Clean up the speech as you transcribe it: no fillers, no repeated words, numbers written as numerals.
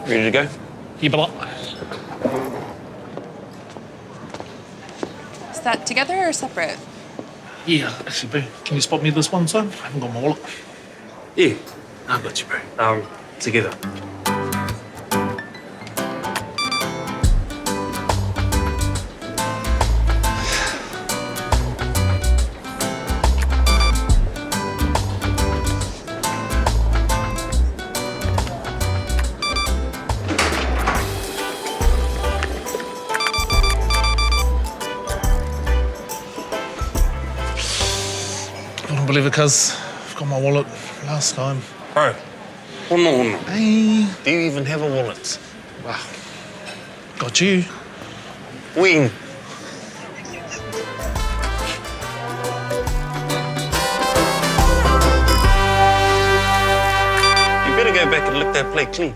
Ready to go? Yeah, but Is that together or separate? yeah, actually, bro, can you spot me this one, son? I haven't got my wallet. Yeah, I got you, bro. Together. I don't believe it, cuz I've got my wallet last time. Bro, Honohono. Hey, Do you even have a wallet? wow, got you. When? You better go back and lick that plate clean.